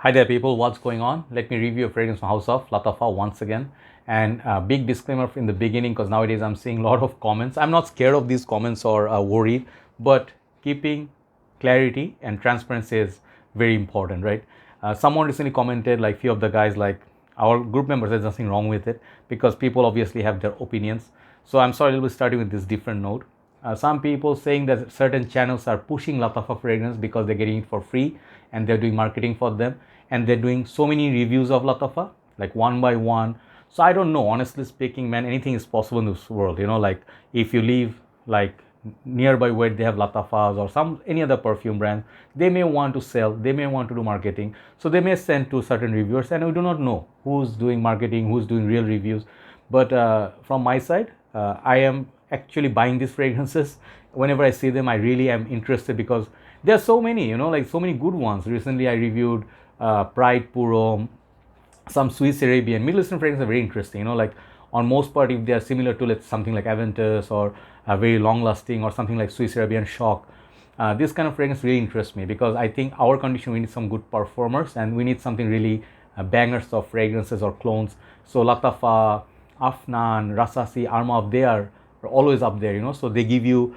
Hi there people, what's going on? Let me review a fragrance from House of Lattafa once again. And a big disclaimer in the beginning because nowadays I'm seeing a lot of comments. I'm not scared of these comments or worried, but keeping clarity and transparency is very important, right? Someone recently commented, like few of the guys, like our group members, there's nothing wrong with it because people obviously have their opinions. So I'm sorry, we'll be starting with this different note. Some people saying that certain channels are pushing Lattafa fragrance because they're getting it for free and they're doing marketing for them and they're doing so many reviews of Lattafa, like one by one. So I don't know, honestly speaking, man, anything is possible in this world. Like if you live like nearby where they have Lattafas or any other perfume brand, they may want to sell, they may want to do marketing. So they may send to certain reviewers and we do not know who's doing marketing, who's doing real reviews. But from my side, I am actually buying these fragrances. Whenever I see them, I really am interested because there are so many, like so many good ones. Recently I reviewed Pride Puro, some Swiss Arabian. Middle Eastern fragrances are very interesting, like on most part, if they are similar to let's something like Aventus or very long lasting or something like Swiss Arabian Shock, this kind of fragrance really interests me because I think our condition we need some good performers and we need something really bangers of fragrances or clones. So Lattafa, Afnan, Rasasi, Armaf, they are always up there, so they give you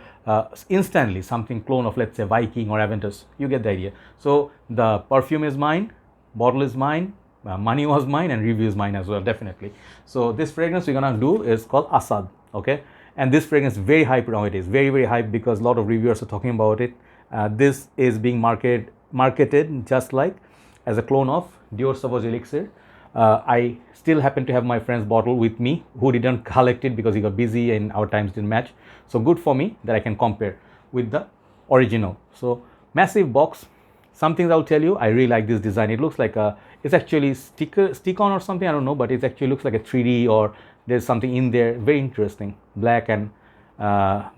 instantly something clone of, let's say, Viking or Aventus. You get the idea. So the perfume is mine, bottle is mine, money was mine, and review is mine as well, definitely. So this fragrance we're gonna do is called Asad, okay? And this fragrance is very hype nowadays, very, very hype because a lot of reviewers are talking about it. This is being marketed just like as a clone of Dior Sauvage Elixir. I still happen to have my friend's bottle with me who didn't collect it because he got busy and our times didn't match. So good for me that I can compare with the original. So massive box. Some things I'll tell you, I really like this design. It looks like it's actually stick on or something, I don't know, but it actually looks like a 3D or there's something in there. Very interesting. Black and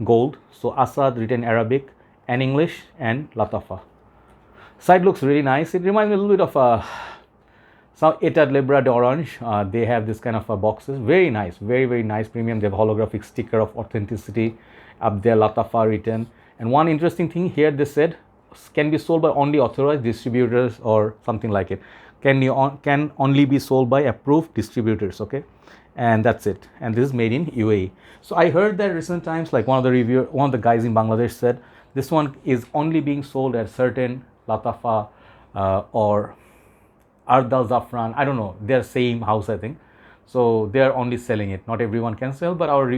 gold. So Asad written Arabic and English and Lattafa. Side looks really nice. It reminds me a little bit of some Etat Libra d'Orange. They have this kind of boxes. Very nice, very, very nice premium. They have holographic sticker of authenticity up there, Lattafa written. And one interesting thing here, they said can be sold by only authorized distributors or something like it. Can only be sold by approved distributors, okay? And that's it. And this is made in UAE. So I heard that recent times, like one of the guys in Bangladesh said this one is only being sold at certain Lattafa or Ardal Zafran, I don't know, they're same house, I think. So they're only selling it. Not everyone can sell, but our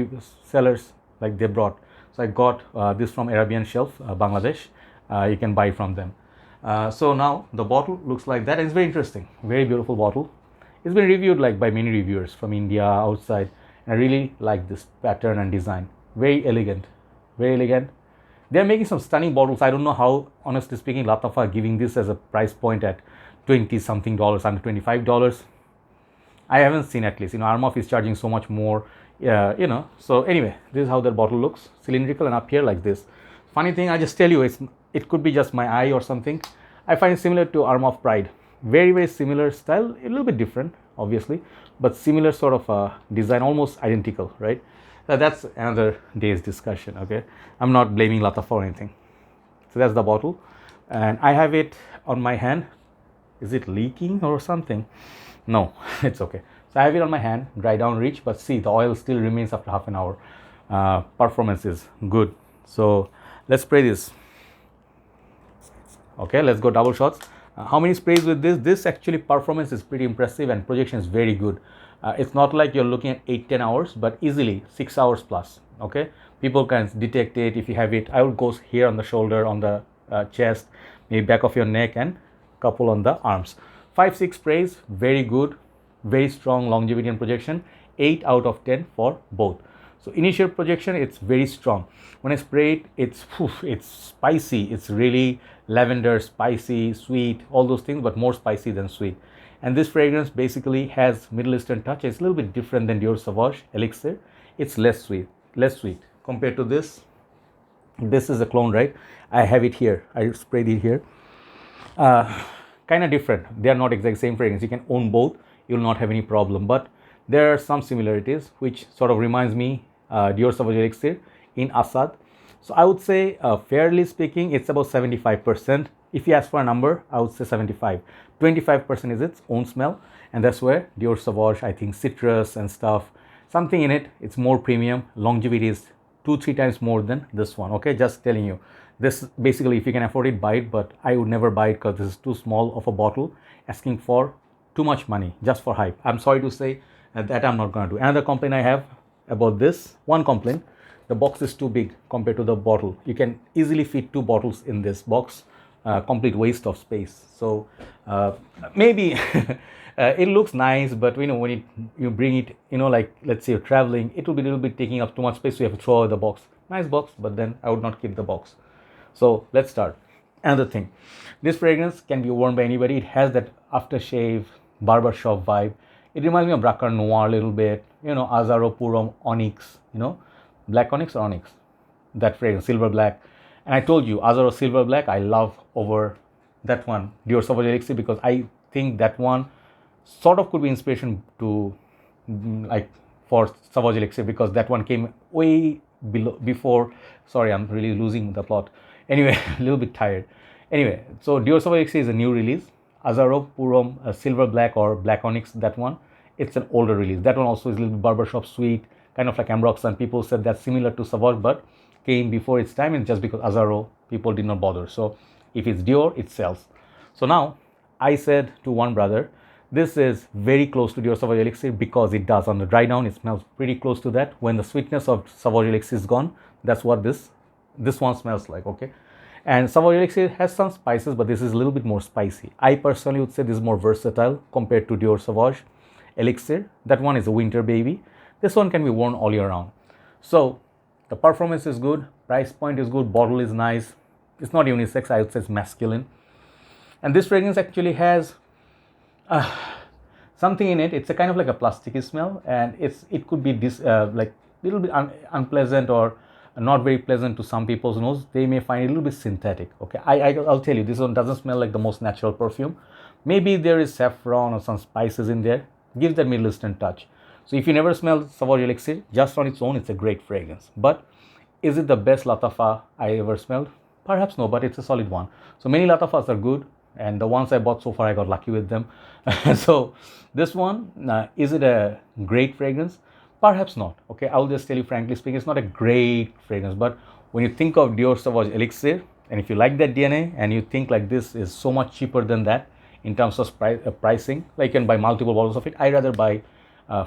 sellers, like they brought. So I got this from Arabian Shelf, Bangladesh. You can buy from them. So now the bottle looks like that. And it's very interesting, very beautiful bottle. It's been reviewed like by many reviewers from India, outside. And I really like this pattern and design. Very elegant, very elegant. They're making some stunning bottles. I don't know how, honestly speaking, Lattafa are giving this as a price point at 20 something dollars, under $25. I haven't seen, at least, Armaf is charging so much more, so anyway, this is how their bottle looks, cylindrical and up here like this. Funny thing, I just tell you, it could be just my eye or something. I find it similar to Armaf Pride. Very, very similar style, a little bit different obviously, but similar sort of design, almost identical, right? So that's another day's discussion, okay? I'm not blaming Lattafa or anything. So that's the bottle and I have it on my hand. Is it leaking or something? No, it's okay. So I have it on my hand, dry down reach, but see, the oil still remains after half an hour. Performance is good. So let's spray this. Okay, let's go double shots. How many sprays with this? This actually performance is pretty impressive and projection is very good. It's not like you're looking at 8-10 hours, but easily 6 hours plus. Okay, people can detect it if you have it. I would go here on the shoulder, on the chest, maybe back of your neck, and couple on the arms. 5-6 sprays, very good, very strong longevity and projection. 8 out of 10 for both. So initial projection, it's very strong. When I spray it, it's spicy. It's really lavender, spicy, sweet, all those things, but more spicy than sweet. And this fragrance basically has Middle Eastern touch. It's a little bit different than Dior Sauvage Elixir. It's less sweet compared to this. This is a clone, right? I have it here. I sprayed it here. Kind of different. They are not exactly same fragrance. You can own both. You will not have any problem. But there are some similarities, which sort of reminds me Dior Sauvage Elixir in Asad. So I would say, fairly speaking, it's about 75%. if you ask for a number, I would say 75. 25% is its own smell, and that's where Dior Sauvage, I think citrus and stuff, something in it, it's more premium. Longevity is 2-3 times more than this one. Okay, just telling you. This basically, if you can afford it, buy it, but I would never buy it because this is too small of a bottle, asking for too much money just for hype. I'm sorry to say that I'm not going to do. Another complaint I have about this, one complaint, the box is too big compared to the bottle. You can easily fit 2 bottles in this box. Complete waste of space. So maybe it looks nice, but when you bring it, like let's say you're traveling, it will be a little bit taking up too much space, so you have to throw out the box. Nice box, but then I would not keep the box. So let's start. Another thing, this fragrance can be worn by anybody. It has that aftershave barbershop vibe. It reminds me of Bracar Noir a little bit, Azaro Purom Onyx, black onyx or onyx, that fragrance, silver black. And I told you, Azaro Silver Black, I love over that one, Dior Sauvage Elixir, because I think that one sort of could be inspiration to, for Sauvage Elixir, because that one came way before. Sorry, I'm really losing the plot. Anyway, a little bit tired. Anyway, so Dior Sauvage Elixir is a new release. Azaro Purom Silver Black or Black Onyx, that one, it's an older release. That one also is a little bit barbershop sweet, kind of like Ambrox, and people said that's similar to Sauvage, but came before its time, and just because Azaro, people did not bother. So if it's Dior, it sells. So now I said to one brother, this is very close to Dior Sauvage Elixir, because it does. On the dry down, it smells pretty close to that. When the sweetness of Sauvage Elixir is gone, that's what this one smells like. Okay, and Sauvage Elixir has some spices, but this is a little bit more spicy. I personally would say this is more versatile compared to Dior Sauvage Elixir. That one is a winter baby. This one can be worn all year round. So the performance is good, price point is good, bottle is nice. It's not unisex, I would say it's masculine. And this fragrance actually has something in it. It's a kind of like a plasticky smell, and it could be like little bit unpleasant or not very pleasant to some people's nose. They may find it a little bit synthetic. Okay, I'll tell you, this one doesn't smell like the most natural perfume. Maybe there is saffron or some spices in there, gives that Middle Eastern touch. So if you never smelled Sauvage Elixir, just on its own, it's a great fragrance. But is it the best Lattafa I ever smelled? Perhaps no, but it's a solid one. So many Lattafas are good, and the ones I bought so far, I got lucky with them. So this one, is it a great fragrance? Perhaps not. Okay, I'll just tell you frankly speaking, it's not a great fragrance. But when you think of Dior Sauvage Elixir, and if you like that DNA, and you think like this is so much cheaper than that in terms of pricing, like you can buy multiple bottles of it, I'd rather buy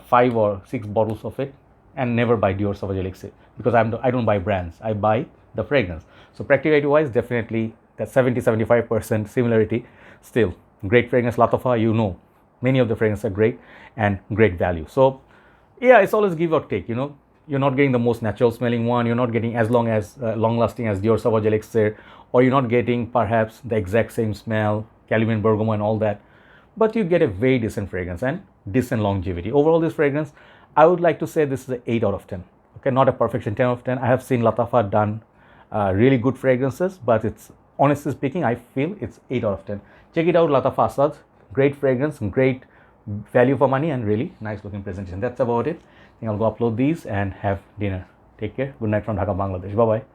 5 or 6 bottles of it and never buy Dior Sauvage Elixir, because I don't buy brands, I buy the fragrance. So practicality wise, definitely that 70-75% similarity. Still great fragrance. Lattafa, many of the fragrances are great and great value. So yeah, it's always give or take. You're not getting the most natural smelling one, you're not getting as long lasting as Dior Sauvage Elixir, or you're not getting perhaps the exact same smell, Calvin Bergamo and all that, but you get a very decent fragrance and decent longevity. Overall, this fragrance, I would like to say this is an 8 out of 10. Okay, not a perfection 10 out of 10. I have seen Lattafa done really good fragrances, but it's, honestly speaking, I feel it's 8 out of 10. Check it out, Lattafa Asad. Great fragrance, great value for money, and really nice looking presentation. That's about it. I think I'll go upload these and have dinner. Take care. Good night from Dhaka, Bangladesh. Bye bye.